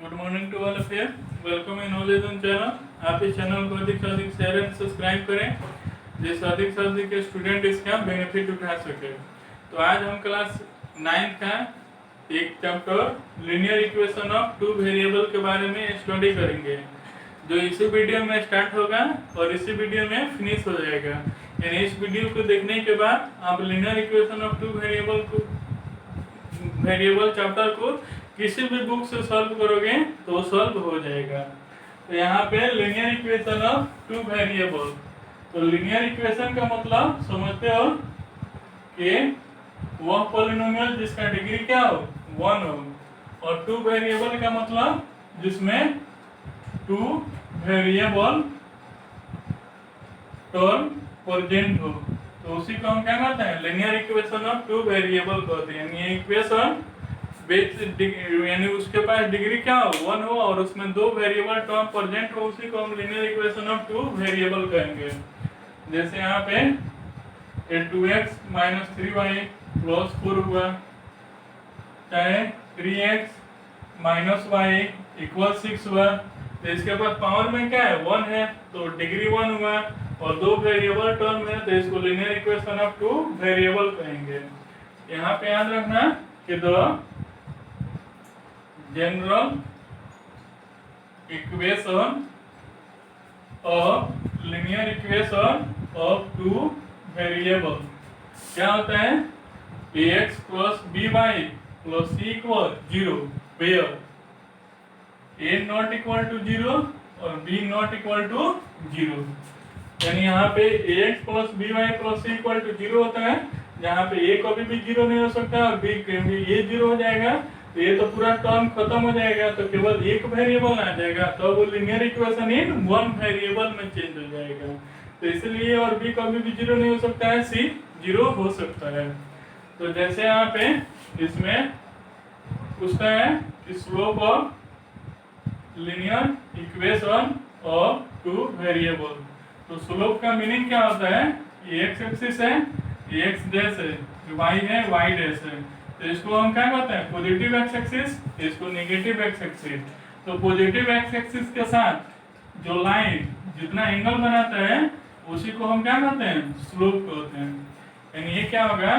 Good morning to all of you. Welcome in knowledge on channel. आप इस channel को अधिक से अधिक शेयर एंड सब्सक्राइब करें जिससे अधिक से अधिक स्टूडेंट इसका बेनिफिट उठा सके। तो आज हम क्लास 9 का एक chapter linear equation of two variable के बारे में स्टडी करेंगे, जो इसी वीडियो में स्टार्ट होगा और इसी वीडियो में फिनिश हो जाएगा। यानी इस वीडियो को देखने के बाद आप linear equation of two variable chapter को किसी भी बुक से सॉल्व करोगे तो सॉल्व हो जाएगा। तो यहाँ पे linear equation of two variable, तो लीनियर इक्वेशन का मतलब समझते हो कि वह पॉलिनोमियल जिसका डिग्री क्या हो 1 हो, और टू वेरिएबल का मतलब जिसमें टू वेरिएबल टर्म प्रेजेंट हो, तो उसी को हम क्या कहते हैं linear equation of two variable कहते हैं। यानी इक्वेशन यानी उसके पास डिग्री क्या हो 1 हो और उसमें दो वेरिएबल टर्म प्रेजेंट हो, उसी को हम linear equation of two variable कहेंगे। जैसे यहाँ पे 2x - 3y + 4 हुआ, चाहे 3x - y = 6 हुआ, तो इसके पास पावर में क्या है 1 है, तो डिग्री 1 हुआ और दो वेरिएबल टर्म है, तो इसको linear equation of two variable कहेंगे। यहाँ पे याद रखना कि the general equation of linear equation of two variable क्या होता है ax + by + c = 0 where a not equal to 0 और b not equal to 0। यानी यहाँ पे ax + by + c = 0 होता है, जहाँ पे a कभी भी 0 नहीं हो सकता और b कभी ये 0 हो जाएगा, तो ये तो पूरा टर्म खत्म हो जाएगा, तो केवल एक वेरिएबल आ जाएगा, तो वो linear equation in one variable में चेंज हो जाएगा। तो इसलिए और b कभी भी 0 नहीं हो सकता है, c 0 हो सकता है। तो जैसे यहाँ पे इसमें पूछता है कि slope of linear equation of two variable, तो स्लोप का मीनिंग क्या होता है, एक्स एक्सिस है एक्स डैश है, y है y डैश है, तो इसको हम क्या कहते हैं पॉजिटिव एक्स एक्सिस, इसको नेगेटिव एक्स एक्सिस। तो पॉजिटिव एक्स एक्सिस के साथ जो लाइन जितना एंगल बनाता है उसी को हम क्या कहते हैं स्लोप कहते हैं। यानी ये क्या होगा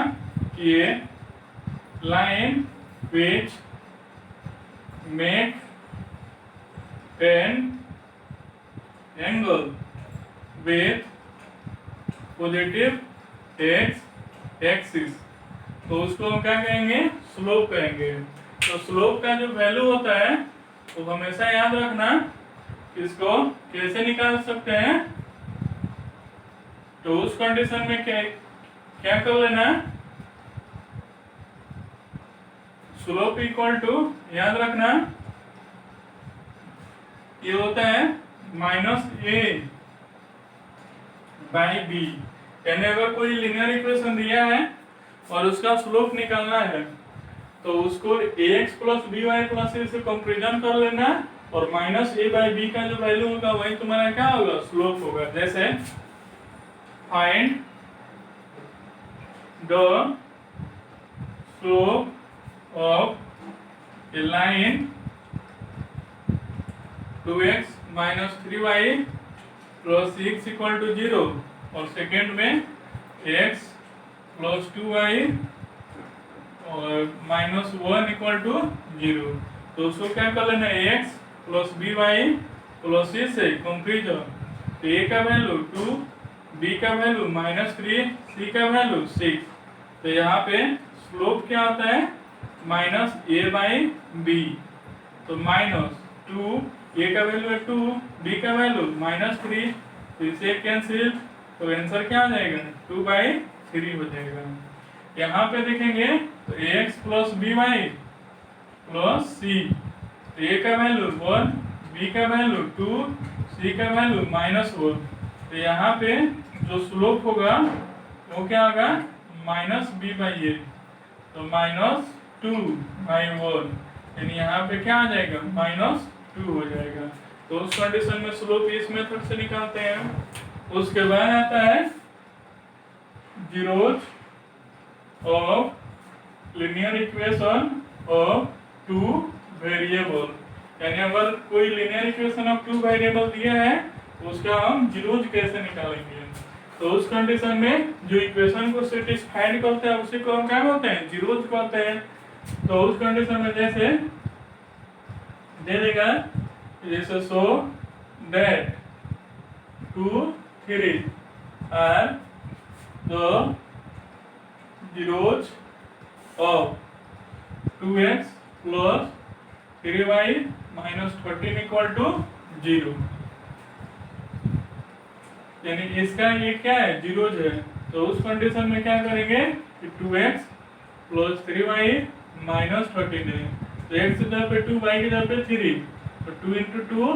कि ये line which make an angle with positive x axis, तो उसको हम क्या कहेंगे स्लोप कहेंगे। तो स्लोप का जो वैल्यू होता है वो हमेशा याद रखना, इसको कैसे निकाल सकते हैं, तो उस कंडीशन में क्या कर लेना, स्लोप इक्वल टू याद रखना ये होता है -a/b। यानी अगर कोई लीनियर इक्वेशन दिया है और उसका स्लोप निकालना है तो उसको ax + by + c से कंपैरिजन कर लेना और -a/b का जो वैल्यू होगा वही तुम्हारा क्या होगा स्लोप होगा। जैसे find the slope of A line 2x - 3y + 6 = 0 और सेकेंड में x + 2y और -1 = 0, तो उसको क्या कर लेना ax + by + c से कंपैरिजन, तो a का वैल्यू 2, b का वैल्यू -3, c का वैल्यू 6, तो यहाँ पे स्लोप क्या होता है -a/b, तो -2 a का वैल्यू है 2, b का वैल्यू -3, तो इसे कैंसिल, तो आंसर क्या आ जाएगा 2/3 हो जाएगा। यहाँ पे देखेंगे तो ax + by + c, तो a का वैल्यू 1, b का वैल्यू 2, c का वैल्यू -1, तो यहाँ पे जो स्लोप होगा वो क्या होगा -b/a, तो -2/1, यानी यहाँ पे क्या आ जाएगा -2 हो जाएगा। तो उस कंडीशन में स्लोप इस मेथड से निकालते हैं। उसके बाद आता है zeros of linear equation of two variable, यानी अगर कोई linear equation of two variable दिया है तो उसका हम जीरोज कैसे निकालेंगे। तो उस कंडीशन में जो इक्वेशन को सेटिस्फाइड करते हैं उसी को हम क्या बोलते हैं, जीरोज कहते हैं। तो उस कंडीशन में जैसे दे देगा, जैसे so that 2, 3 are the zeros of 2x plus 3y minus 13 equal to 0। यानी इसका ये क्या है, जीरोज है। तो उस कंडीशन में क्या करेंगे कि 2x प्लस 3y माइनस 13 है, तो x की जगह पे 2, y की जगह पे 3, तो 2 इंटू 2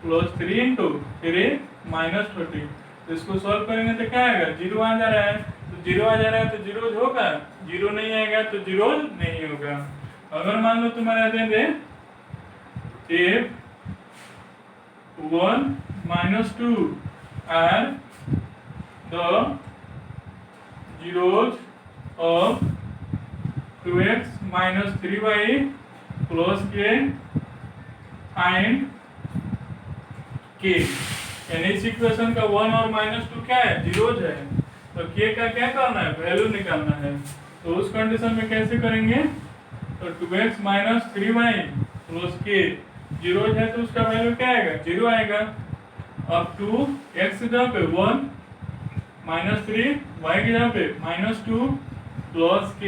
प्लस 3 इंटू 3 माइनस 13। तो इसको सॉल्व करेंगे तो क्या आएगा, जीरो आ जा रहा है। तो जीरो आ जा रहा है तो जीरोज होगा, जीरो नहीं आएगा तो जीरोज नहीं होगा। अगर मान लो तुम्हारा दे दे if 1 minus 2 are the zeros of 2x minus 3y plus k find k, यानी इस इक्वेशन का 1 और -2 क्या है, जीरोज है। तो k का क्या करना है, वैल्यू निकालना है। तो उस कंडीशन में कैसे करेंगे, तो 2x minus 3y plus k zeros है तो उसका वैल्यू क्या आएगा, जीरो आएगा। अब 2x की जगह पे 1 -3 y की जगह पे -2 प्लस k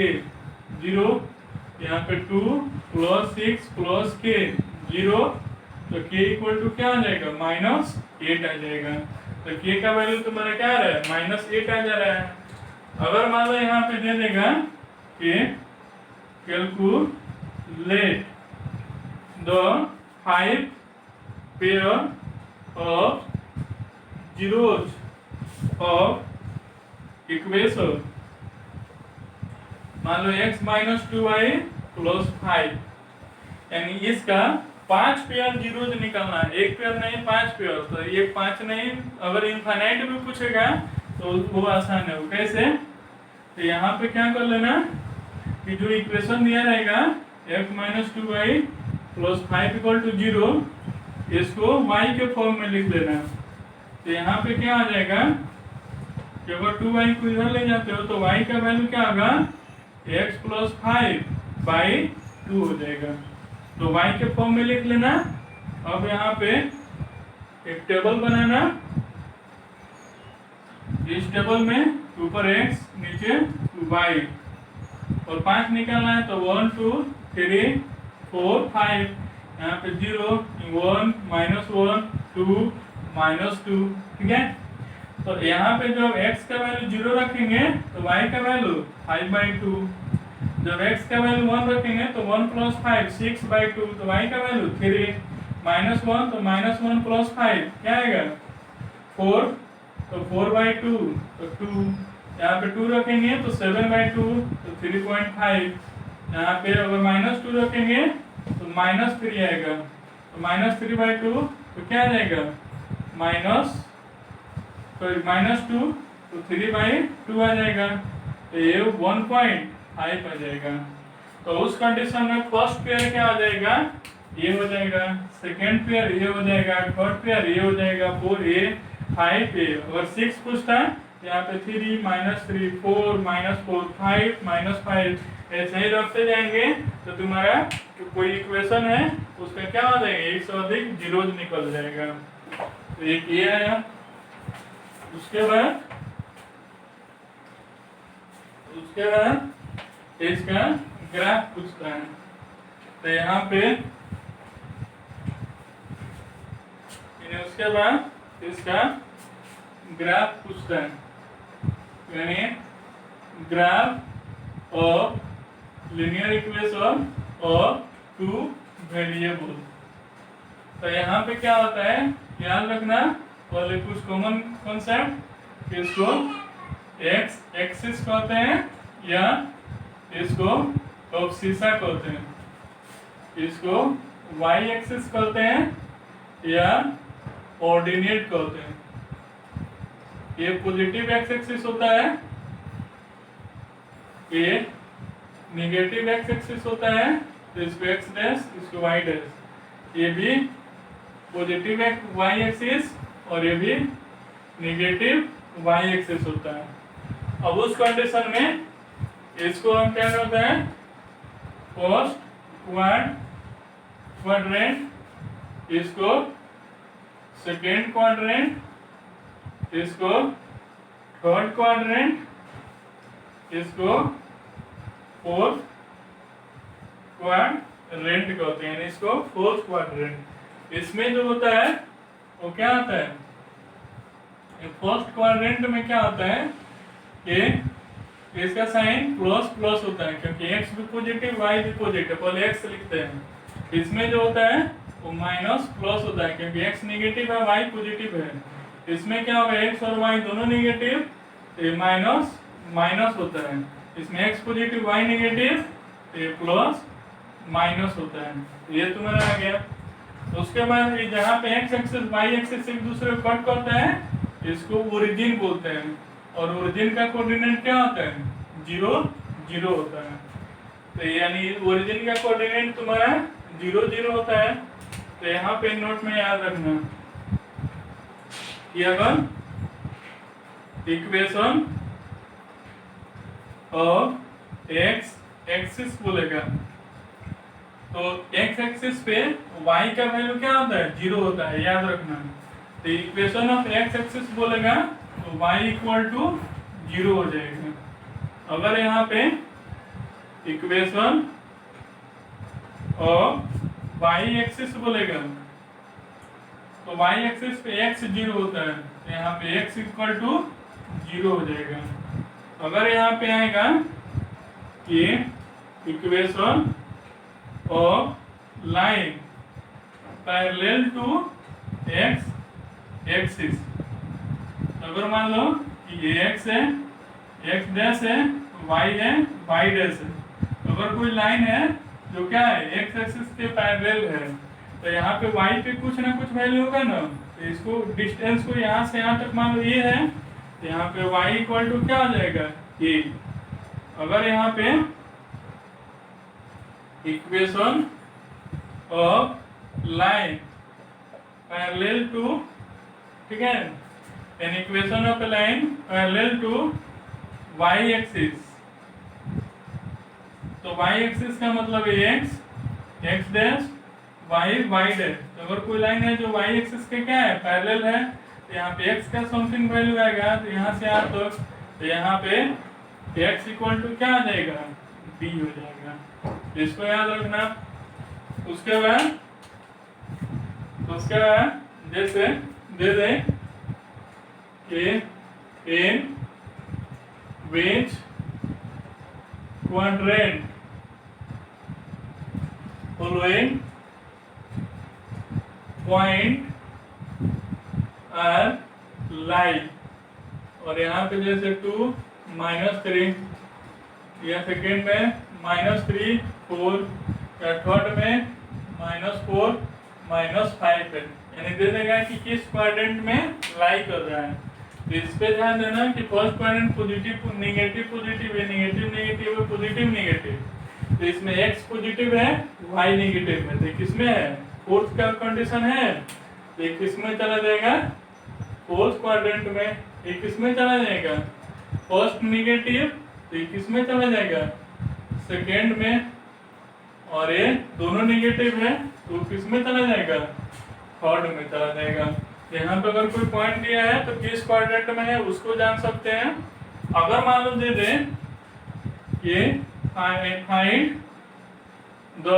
0, यहाँ पे 2 प्लस 6 प्लस k 0, तो k इक्वल टू क्या आ जाएगा, -8 आ जाएगा। तो k का वैल्यू तुम्हारा क्या आ रहा है, -8 आ जा रहा है। अगर मान लो यहाँ पे दे देगा कि calculate the 5 pair of zeros of equation, मान लो x minus 2y plus 5, यानी इसका 5 पेयर जीरोज निकलना है, एक पेयर नहीं 5 पेयर। तो ये 5 नहीं, अगर इनफाइनाइट भी पूछेगा तो वो आसान है। वो कैसे, तो यहाँ पे क्या कर लेना कि जो इक्वेशन दिया रहेगा x minus 2y plus 5 equal to 0, इसको y के फॉर्म में लिख लेना। तो यहाँ पे क्या आ जाएगा कि अगर 2y को इधर ले जाते हो तो y का वैल्यू क्या होगा, x plus 5/2 हो जाएगा। तो y के फॉर्म में लिख लेना। अब यहाँ पे एक टेबल बनाना, इस टेबल में ऊपर x नीचे y, और 5 निकालना है तो 1 2 3 4 5, यहाँ पे 0 1 -1 2 -2, ठीक है। तो यहाँ पे जब x का वैल्यू 0 रखेंगे तो y का वैल्यू 5/2, जब x का वैल्यू 1 रखेंगे तो 1 + 5 6/2, तो y का वैल्यू 3, -1 तो -1 + 5 क्या आएगा 4, तो 4/2 तो 2, यहाँ पे 2 रखेंगे तो 7/2 तो 3.5, यहाँ पे अगर -2 रखेंगे तो -3 आएगा, तो -3/2 तो क्या आ जाएगा -2 तो 3/2 आ जाएगा, तो ये 1.5 आ जाएगा। तो उस कंडीशन में फर्स्ट पेयर क्या आ जाएगा, ये हो जाएगा, सेकेंड पेयर ये हो जाएगा, थर्ड पेयर ये हो जाएगा 4a 5a। अगर 6 पूछता है यहाँ पे 3 -3 4 -4 5 -5 ऐसे ही रखते जाएंगे तो तुम्हारा जो कोई इक्वेशन है उसका क्या हो जाएगा, एक से अधिक जीरोज निकल जाएगा। तो एक ये आया। उसके बाद इसका ग्राफ पूछता है, तो यहाँ पे उसके बाद इसका ग्राफ पूछता है, यानी graph of linear equation of two variable. तो यहाँ पे क्या होता है, ध्यान रखना, पहले कुछ कॉमन कॉन्सेप्ट, इसको एक्स एक्सिस कहते हैं या इसको अब्सिसा कहते हैं, इसको वाई एक्सिस कहते हैं या ऑर्डिनेट कहते हैं। ये पॉजिटिव एक्स एक्सिस होता है, ये नेगेटिव एक्स एक्सिस होता है, तो इसको एक्स डैश इसको वाई डैश। ये भी पॉजिटिव वाई एक्सिस और ये भी नेगेटिव वाई एक्सिस होता है। अब उस कंडीशन में इसको हम क्या करते हैं, फर्स्ट क्वाड्रेंट, इसको सेकेंड क्वाड्रेंट, इसको थर्ड क्वाड्रेंट, इसको फोर्थ क्वाड्रेंट कहते हैं, इसको फोर्थ क्वाड्रेंट। इसमें जो होता है वो क्या आता है, फर्स्ट क्वाड्रेंट में क्या होता है कि इसका साइन प्लस प्लस होता है, क्योंकि एक्स भी पॉजिटिव वाई भी पॉजिटिव, पहले एक्स लिखते हैं। इसमें जो होता है वो माइनस प्लस होता है, क्योंकि एक्स नेगेटिव है वाई पॉजिटिव है। इसमें क्या होगा, एक्स और वाई दोनों नेगेटिव, तो माइनस माइनस होता है। इसमें एक्स पॉजिटिव वाई नेगेटिव, तो प्लस माइनस होता है। ये तुम्हारा आ गया। उसके बाद जहाँ पे एक्स एक्सिस वाई एक्सिस एक दूसरे को कट करता है, इसको ओरिजिन बोलते हैं। और ओरिजिन का कोऑर्डिनेट क्या होता है, 0 0 होता है। तो यानी ओरिजिन का कोऑर्डिनेट तुम्हारा 0 0 होता है। तो यहाँ पे नोट में याद रखना कि अगर इक्वेशन ऑफ एक्स एक्सिस बोलेगा तो एक्स एक्सिस पे y का वैल्यू क्या होता है, 0 होता है, याद रखना। तो इक्वेशन ऑफ एक्स एक्सिस बोलेगा तो y इक्वल टू 0 हो जाएगा। अगर यहाँ पे इक्वेशन ऑफ y एक्सिस बोलेगा तो y एक्सिस पे x 0 होता है, तो यहाँ पे x इक्वल टू 0 हो जाएगा। अगर यहाँ पे आएगा कि equation of line parallel to x axis, अगर मान लो कि ये एक्स है, एक्स डैश है, वाई है, वाई डैश है, अगर कोई लाइन है जो क्या है एक्स एक्सिस के पैरेलल है, तो यहाँ पे वाई पे कुछ ना कुछ वैल्यू होगा ना। तो इसको डिस्टेंस को यहाँ से यहाँ तक मान लो ये है, तो यहाँ पे वाई इक्वल टू क्या हो जाएगा, ये। अगर यहाँ पे equation of line parallel to, ठीक है, an equation of line parallel to y axis, तो वाई एक्सिस का मतलब है x x dash y y dash. तो अगर कोई लाइन है जो वाई एक्सिस के क्या है पैरेलल है, तो यहाँ पे एक्स का समथिंग वैल्यू आएगा, तो यहाँ से यहाँ तक, तो यहाँ पे एक्स इक्वल टू क्या आ जाएगा, डी हो जाएगा। इसको याद रखना। उसके बाद जैसे दे दे कि इन which quadrant following point are lie, और यहाँ पे जैसे 2 -3, या सेकेंड में -3 4, या थर्ड में -4 -5 है, यानी दे देगा कि किस क्वाड्रेंट में लाई कर रहा है। तो इस पे ध्यान देना कि first quadrant positive negative positive है, नेगेटिव नेगेटिव है, पॉजिटिव नेगेटिव। तो इसमें x पॉजिटिव है, y नेगेटिव है, तो किसमें है, फोर्थ का कंडीशन है, तो ये किसमें चला जाएगा, फोर्थ क्वाड्रेंट में। ये किसमें चला जाएगा, फर्स्ट नेगेटिव, तो ये किसमें चला जाएगा, सेकेंड में। और ये दोनों नेगेटिव है तो किसमें चला जाएगा, थर्ड में चला जाएगा। यहाँ पे अगर कोई पॉइंट दिया है तो किस क्वाड्रेंट में है उसको जान सकते हैं। अगर मान लो दे दें ये find the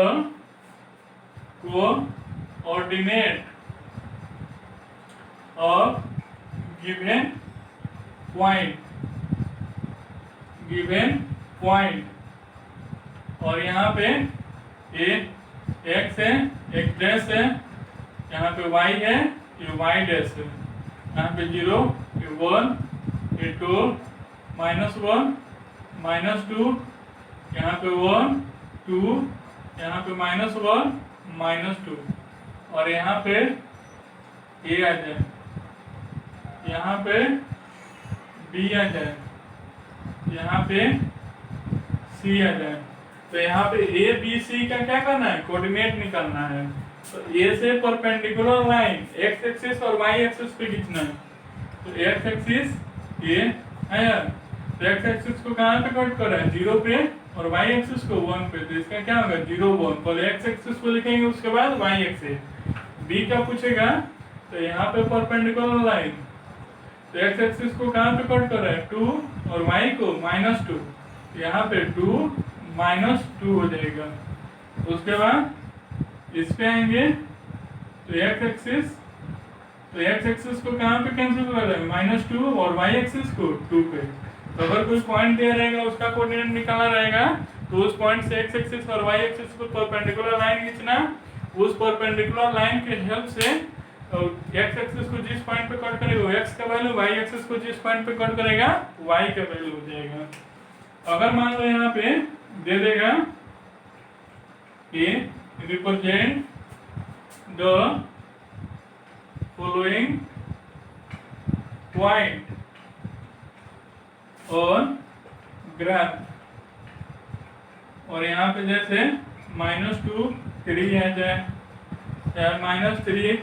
coordinate of given point, और यहाँ पे ये एक्स है, एक डैश है, यहाँ पे वाई है, ये वाई डैश है, यहाँ पे 0, ये 1, ये 2, -1 -2, यहाँ पे 1 2, यहाँ पे -1 -2, और यहाँ पे ए आ जाए, यहाँ पे बी आ जाए, यहाँ पे सी आ जाए। तो यहाँ पे ए बी सी का क्या करना है, कोऑर्डिनेट निकालना है। तो ए से परपेंडिकुलर लाइन एक्स एक्सिस और वाई एक्सिस पे खींचना है। तो एक्स एक्सिस ये है यार, तो एक्स एक्सिस को कहाँ पे कट कर रहा है 0 पे, और वाई एक्सिस को 1 पे। तो इसका क्या होगा 0 1, पहले एक्स एक्सिस को लिखेंगे उसके बाद वाई एक्सिस। बी का पूछेगा तो यहाँ पे परपेंडिकुलर लाइन, तो एक्स एक्सिस को कहाँ पे कट कर रहा है 2 और वाई को -2, यहाँ पे 2 -2 हो जाएगा। उसके बाद इस पे आएंगे तो एक्स एक्सिस, तो एक्स एक्सिस को कहाँ पे कैंसिल कर रहा है -2 और वाई एक्सिस को 2 पे। तो अगर कोई पॉइंट दिया रहेगा उसका कोऑर्डिनेट निकालना रहेगा, तो उस पॉइंट से एक्स एक्सिस और वाई एक्सिस को परपेंडिकुलर लाइन खींचना, उस परपेंडिकुलर लाइन के हेल्प से एक्स एक्सिस को जिस पॉइंट पे कट करेगा वो एक्स का वैल्यू, वाई एक्सिस को जिस पॉइंट पे कट करेगा वाई का वैल्यू हो जाएगा। अगर मान लो यहाँ पे दे देगा कि represent the following point on graph, और यहाँ पे जैसे -2 3 है जाए या -3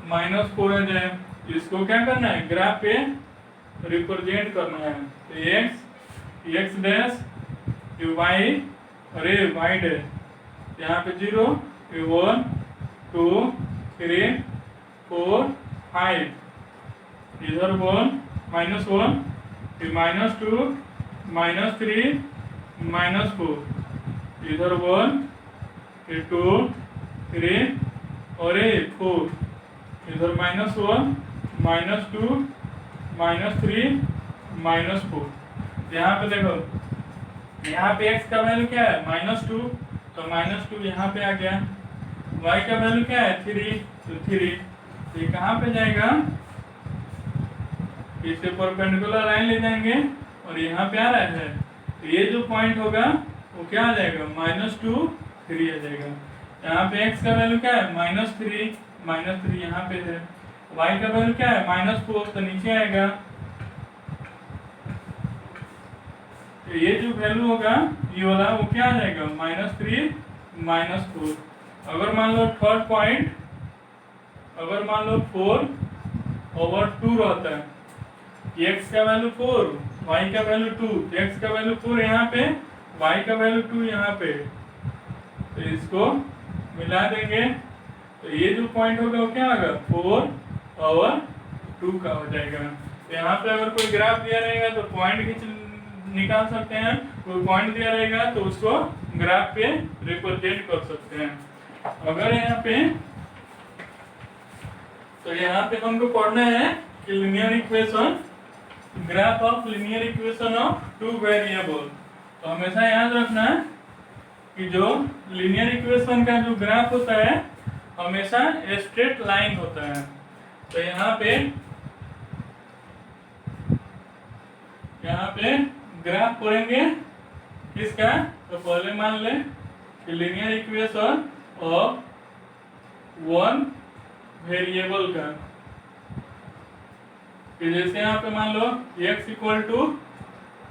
-4 है जाए, इसको क्या करना है ग्राफ पे रिप्रेजेंट करना है। तो एक्स डैश वाई और ये वाई डैश, यहाँ पे 0 1 2 3 4 5, इधर 1 -1 फिर -2 -3 -4, इधर 1 फिर 2 3 और ये 4, इधर -1 -2 -3 -4। यहाँ पे देखो, यहाँ पे x का वैल्यू क्या है -2, तो -2 यहाँ पे आ गया। y का वैल्यू क्या है 3, तो 3, तो ये कहाँ पे जाएगा, इससे परपेंडिकुलर लाइन ले जाएंगे और यहाँ पे आ रहा है, तो ये जो पॉइंट होगा वो क्या आ जाएगा -2 3 आ जाएगा। यहाँ पे x का वैल्यू क्या है -3 यहाँ पे है, y का वैल्यू क्या है -4, तो नीचे आएगा। तो ये जो वैल्यू होगा ये वाला वो क्या आ जाएगा -3 -4। अगर मान लो थर्ड पॉइंट, अगर मान लो 4/2 रहता है, x का वैल्यू 4 y का वैल्यू 2, x का वैल्यू 4 यहाँ पे y का वैल्यू 2 यहाँ पे, तो इसको मिला देंगे तो ये जो पॉइंट होगा वो क्या होगा 4/2 का हो जाएगा। तो यहाँ पे अगर कोई ग्राफ दिया रहेगा तो पॉइंट खींच निकाल सकते हैं, कोई पॉइंट दिया रहेगा तो उसको ग्राफ पे रिप्रेजेंट कर सकते हैं। अगर यहाँ पे, तो यहाँ पे हमको पढ़ना है कि linear equation, graph of linear equation of 2 variable. तो हमेशा याद रखना कि जो लीनियर इक्वेशन का जो ग्राफ होता है हमेशा स्ट्रेट लाइन होता है। तो यहाँ पे ग्राफ पढ़ेंगे किसका, तो पहले मान ले कि लीनियर इक्वेशन ऑफ 1 वेरिएबल का, कि जैसे यहाँ पे मान लो x =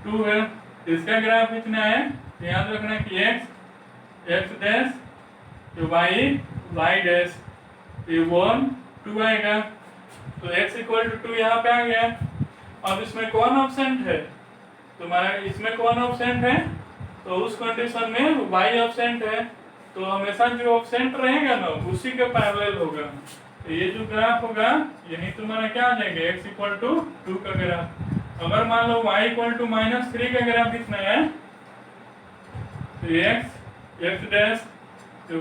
2 है, इसका ग्राफ इतना है, याद रखना कि x डैश, तो y डैश, ये 1 2 आएगा। तो x = 2 यहाँ पे आ गया। अब इसमें कौन ऑब्सेंट है, तुम्हारा इसमें कौन ऑब्सेंट है, तो उस कंडीशन में y ऑब्सेंट है, तो हमेशा जो ऑब्सेंट रहेगा ना उसी के पैरेलल होगा। तो ये जो ग्राफ होगा यही तुम्हारा क्या आ जाएगा x = 2 का ग्राफ। अगर मान लो y = -3 का ग्राफ इतना है, तो x डैश, तो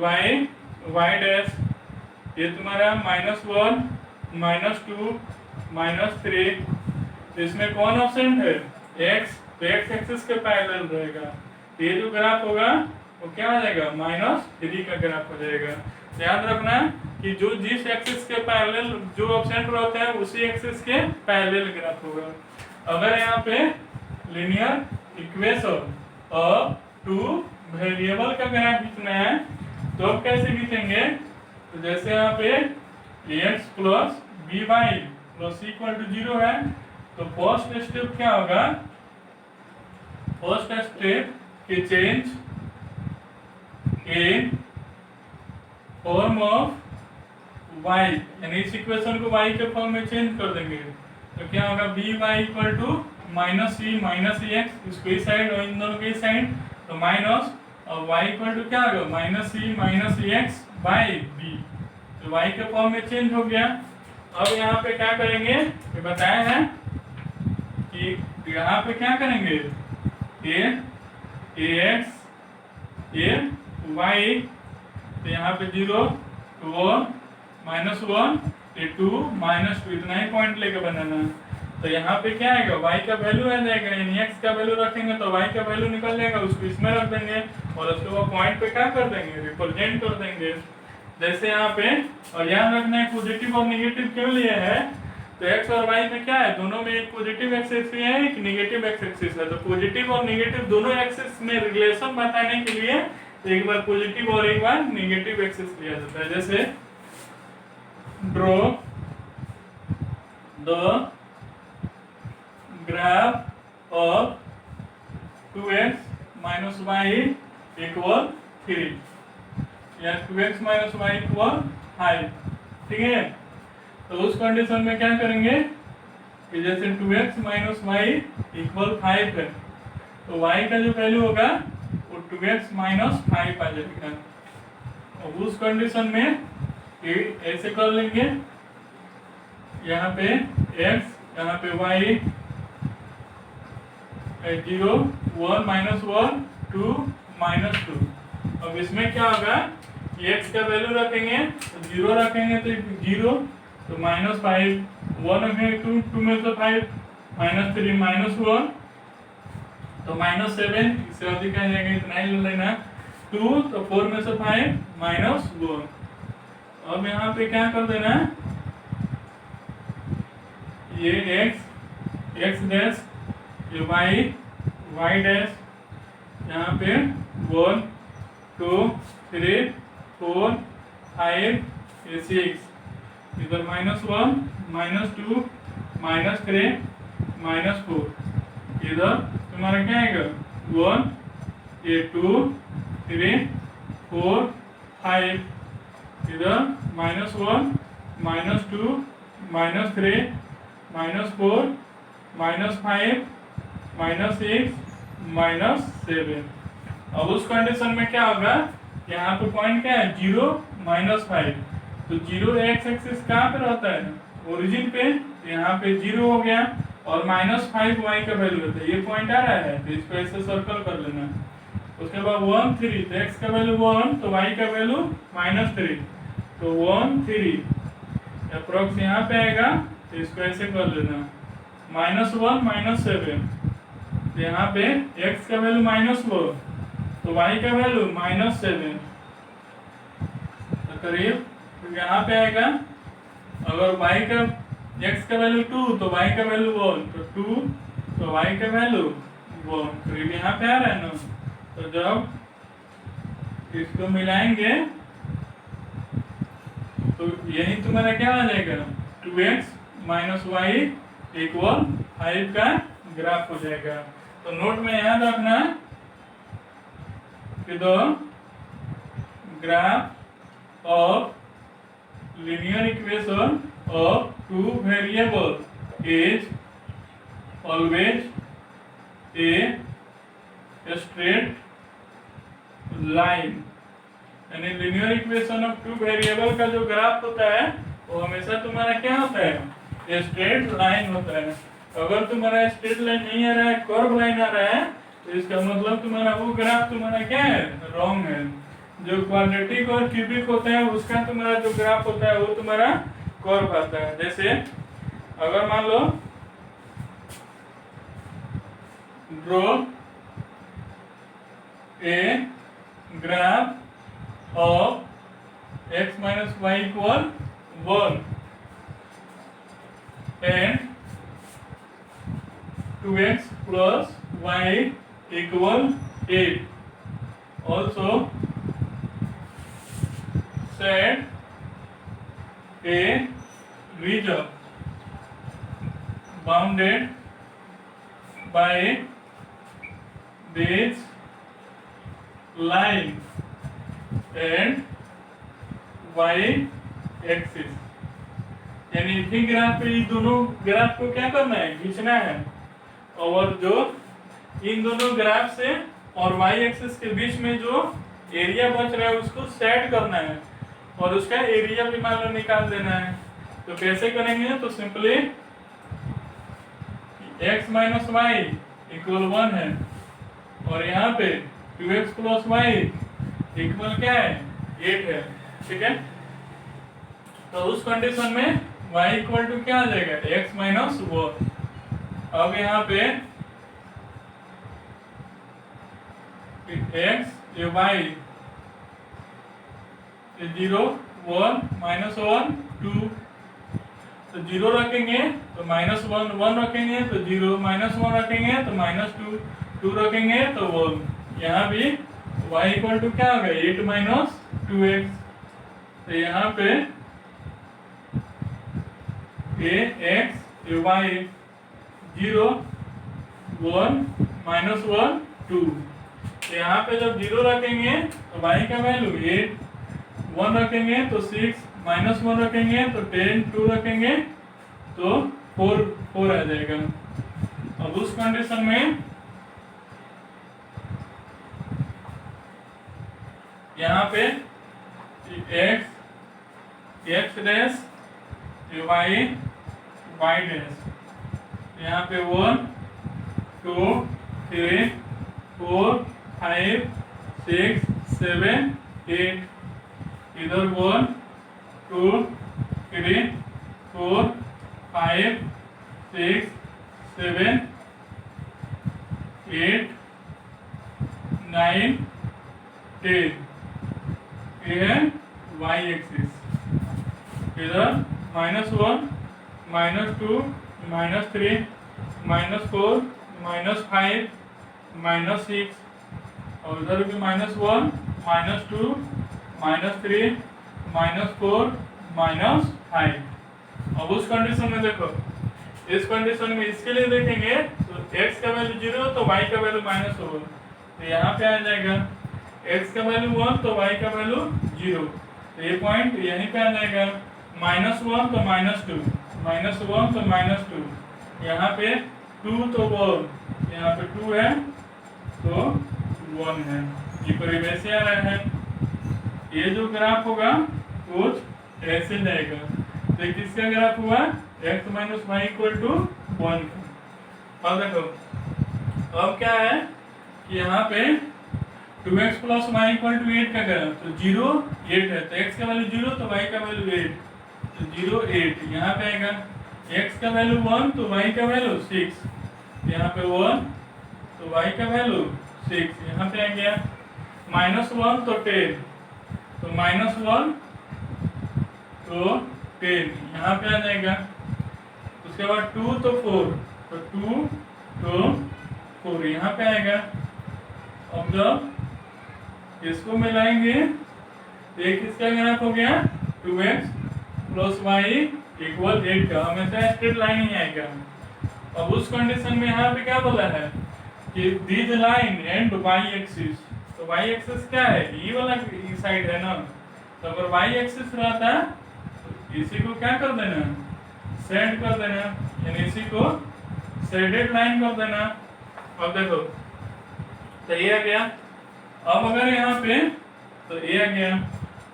y डैश, ये तुम्हारा -1 -2 -3, तो इसमें कौन ऑब्सेंट है x, तो x एक्सिस के पैरेलल रहेगा। ये जो ग्राफ होगा वो क्या आ जाएगा -3 का ग्राफ हो जाएगा। याद रखना कि जो जिस एक्सिस के पैरेलल जो ऑब्सेंट रहता है उसी एक्सिस के पैरेलल ग्राफ होगा। अगर यहाँ पे लीनियर इक्वेशन ऑफ 2 वेरिएबल का ग्राफ खींचना है तो अब कैसे खींचेंगे, तो जैसे यहाँ पे x + by + c = 0 है, तो फर्स्ट स्टेप क्या होगा, फर्स्ट स्टेप कि change in form of y, यानी इस इक्वेशन को y के फॉर्म में चेंज कर देंगे तो क्या होगा, b y equal to minus c minus e x, इसको इस साइड और इन दोनों के इस साइड, तो माइनस और y इक्वल टू क्या होगा, minus c minus e x by b, तो y के फॉर्म में चेंज हो गया। अब यहाँ पे क्या करेंगे, ये बताया है कि यहाँ पे क्या करेंगे, ए एक्स ए वाई, तो यहाँ पे 0 टू 1 माइनस 1 ए 2 माइनस 2, इतना ही पॉइंट लेके बनाना है। तो यहाँ पे क्या आएगा, y का वैल्यू आ जाएगा, यानी x का वैल्यू रखेंगे तो y का वैल्यू निकल जाएगा, उसको इसमें रख देंगे और उसके बाद पॉइंट पे क्या कर देंगे, रिप्रेजेंट कर देंगे। जैसे यहाँ पे, और याद रखना है पॉजिटिव और नेगेटिव क्यों लिए है, तो x और y में क्या है, दोनों में एक पॉजिटिव एक्सिस है एक नेगेटिव एक्सिस है, तो पॉजिटिव और नेगेटिव दोनों एक्सिस में रिलेशन बताने के लिए एक बार पॉजिटिव और एक बार नेगेटिव एक्सिस लिया जाता है। जैसे draw the graph of 2x minus y equal 3 या 2x minus y equal 5, ठीक है। तो उस कंडीशन में क्या करेंगे कि जैसे 2x minus y equal 5 है, तो y का जो वैल्यू होगा वो 2x minus 5 आ जाएगा। और उस कंडीशन में ऐसे कर लेंगे, यहाँ पे x, यहाँ पे y 0 1 माइनस 1 2 माइनस 2। अब इसमें क्या होगा, x का वैल्यू रखेंगे तो 0 रखेंगे तो 0, तो माइनस 5 1 रखेंगे 2 में से 5 माइनस 3 माइनस 1, तो माइनस 7, इससे अधिक आ जाएगा, इतना ही ले लेना 2, तो 4 में से 5 माइनस 1। अब यहाँ पे क्या कर देना, ये x डैश, ये y डैश, यहाँ पे 1 2 3 4 5 ये 6, इधर माइनस 1 माइनस 2 माइनस 3 माइनस 4, इधर तुम्हारा क्या आएगा 1 ये 2 3 4 5, इधर minus 1 minus 2 minus 3 minus 4 minus 5 minus 6 minus 7। अब उस कंडीशन में क्या होगा, यहाँ पे पॉइंट क्या है 0 माइनस 5, तो 0 एक्स एक्सिस कहाँ पे रहता है, ओरिजिन पे, यहाँ पे 0 हो गया और माइनस 5 वाई का वैल्यू रहता है, ये पॉइंट आ रहा है तो इसको ऐसे सर्कल कर लेना। उसके बाद 1 3, तो एक्स का वैल्यू 1 तो वाई का वैल्यू माइनस 3, तो 1 3 अप्रोक्स यहाँ पे आएगा, तो इसको ऐसे कर लेना माइनस 1 माइनस 7, तो यहाँ पे x का वैल्यू माइनस 4 तो y का वैल्यू माइनस 7, तो करीब तो यहाँ पे आएगा, अगर y का x का वैल्यू 2 तो y का वैल्यू 1, तो 2 तो y का वैल्यू 1, करीब यहाँ पे आ रहा है ना। तो जब इसको मिलाएंगे तो यही तुम्हारा क्या आ जाएगा, 2x माइनस वाई इक्वल 5 का ग्राफ हो जाएगा। तो नोट में याद रखना कि the graph of linear equation of two variable is always a straight line, यानी linear equation of two variable का जो ग्राफ होता है वो हमेशा तुम्हारा क्या होता है, स्ट्रेट लाइन होता है। अगर तुम्हारा स्ट्रेट लाइन नहीं आ रहा है, कर्व लाइन आ रहा है, तो इसका मतलब तुम्हारा वो ग्राफ तुम्हारा क्या है, रॉन्ग है। जो क्वाड्रेटिक और क्यूबिक होता है उसका तुम्हारा जो ग्राफ होता है वो तुम्हारा कर्व आता है। जैसे अगर मान लो draw a graph of x minus Y equal 1 and 2x plus y equal 8. Also set a region bounded by this line and y axis, यानी इसी ग्राफ पे ये दोनों ग्राफ को क्या करना है, खींचना है। और जो इन दोनों ग्राफ से और वाई एक्सिस के बीच में जो एरिया बच रहा है उसको सेट करना है और उसका एरिया भी मान लो निकाल देना है। तो कैसे करेंगे, तो simply x minus Y equal 1 है और यहाँ पे 2x प्लस वाई इक्वल क्या है, 8 है। ठीक है, तो उस कंडीशन में y इक्वल टू क्या आ जाएगा, x माइनस 1। अब यहाँ पे x ये y 0 1 माइनस 1 2, तो 0 रखेंगे तो माइनस 1 1 रखेंगे तो 0, माइनस 1 रखेंगे तो माइनस 2 2 रखेंगे तो 1। यहाँ भी y इक्वल टू क्या होगा, 8 माइनस 2x। तो यहाँ पे x y 0 1 माइनस 1 2। यहाँ पे जब 0 रखेंगे तो y का वैल्यू 8, 1 रखेंगे तो 6, माइनस 1 रखेंगे तो 10, 2 रखेंगे तो 4 आ जाएगा। अब उस कंडीशन में यहाँ पे x डैश y डैश, यहाँ पे 1 2 3 4 5 6 7 8, इधर 1 2 3 4 5 6 7 8 9 10, ये है y एक्सिस। इधर -1 -2 -3 -4 -5 -6, और उधर भी -1 -2 -3 -4 -5। अब उस कंडीशन में देखो, इस कंडीशन में इसके लिए देखेंगे तो x का वैल्यू 0 तो y का वैल्यू -1, तो यहाँ पे आ जाएगा x का वैल्यू 1 तो y का वैल्यू 0, तो ये पॉइंट यहीं पे आ जाएगा। -1 तो -2, -1 तो -2, यहाँ पे 2 तो 1, यहाँ पे 2 है तो 1 है, ये परिवेश आ रहा है। ये जो ग्राफ होगा कुछ ऐसे जाएगा, तो किसका ग्राफ हुआ, x minus Y equal to 1 का। अब देखो अब क्या है कि यहाँ पे 2x plus Y equal to 8 का ग्राफ, तो 0 8 है, तो x का वैल्यू 0 तो y का वैल्यू 8, तो 0 8 यहाँ पे आएगा। x का वैल्यू 1 तो y का वैल्यू 6, यहाँ पे 1 तो y का वैल्यू 6 यहाँ पे आ गया। -1 तो 10, तो -1 तो 10 यहाँ पे आ जाएगा। उसके बाद 2 तो 4, तो 2 तो 4 यहाँ पे आएगा। अब जब इसको मिलाएंगे तो एक इसका ग्राफ हो गया 2x प्लस वाई इक्वल 8 का, हमेशा स्ट्रेट लाइन ही आएगा। अब उस कंडीशन में यहाँ पे क्या बोला है कि this line and y axis, तो y एक्सिस क्या है, ये वाला साइड है ना, तो अगर y एक्सिस रहता तो इसी को क्या कर देना, सेट कर देना, यानी इसी को शेडेड लाइन कर देना। अब देखो तो ये आ गया। अब अगर यहाँ पे तो ये आ गया,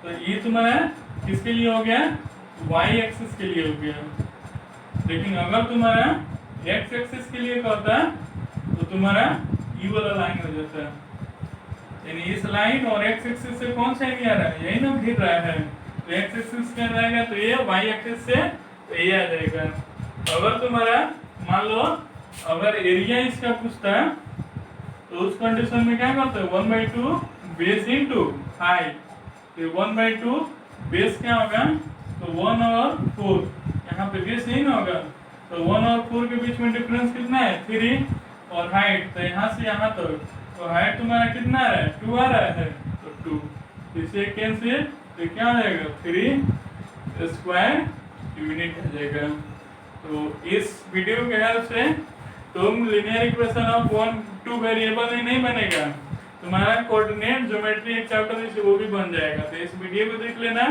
तो ये तुम्हारा किसके लिए हो गया, y एक्सिस के लिए हो गया। लेकिन अगर तुम्हारा x एक्सिस के लिए करता तो तुम्हारा ये वाला लाइन हो जाता है, यानी इस लाइन और x एक्सिस से कौन सा एरिया आ रहा है, यही ना घिर रहा है, तो x एक्सिस क्या रहेगा, तो ये y एक्सिस से तो ये आ जाएगा। अगर तुम्हारा मान लो अगर एरिया इसका पूछता है तो उस कंडीशन में क्या करते हैं, 1/2 बेस इंटू हाइट, तो 1/2 बेस क्या होगा, तो 1 और 4, यहाँ पे बेस नहीं ना होगा, तो 1 और 4 के बीच में डिफरेंस कितना है 3, और हाइट तो यहाँ से यहाँ तक, तो हाइट तुम्हारा कितना आ रहा है 2 आ रहा है, तो 2 इसे कैंसिल, तो क्या आ जाएगा 3 स्क्वायर यूनिट आ जाएगा। तो इस वीडियो के हेल्प से तुम लिनियर इक्वेशन ऑफ 1 2 वेरिएबल नहीं बनेगा, तुम्हारा कोऑर्डिनेट ज्योमेट्री एक चैप्टर है वो भी बन जाएगा। तो इस वीडियो को देख लेना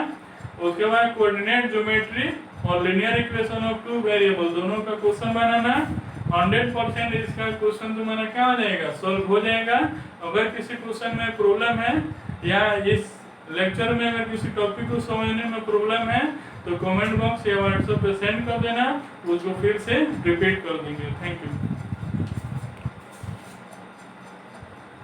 उसके बाद कोऑर्डिनेट ज्योमेट्री और linear equation of two variable दोनों का क्वेश्चन बनाना। 100% इसका क्वेश्चन तुम्हारा क्या हो जाएगा, सॉल्व हो जाएगा। अगर किसी क्वेश्चन में प्रॉब्लम है या इस लेक्चर में अगर किसी टॉपिक को समझने में प्रॉब्लम है तो कमेंट बॉक्स या व्हाट्सएप पे सेंड कर देना, उसको फिर से रिपीट कर देंगे। Thank you.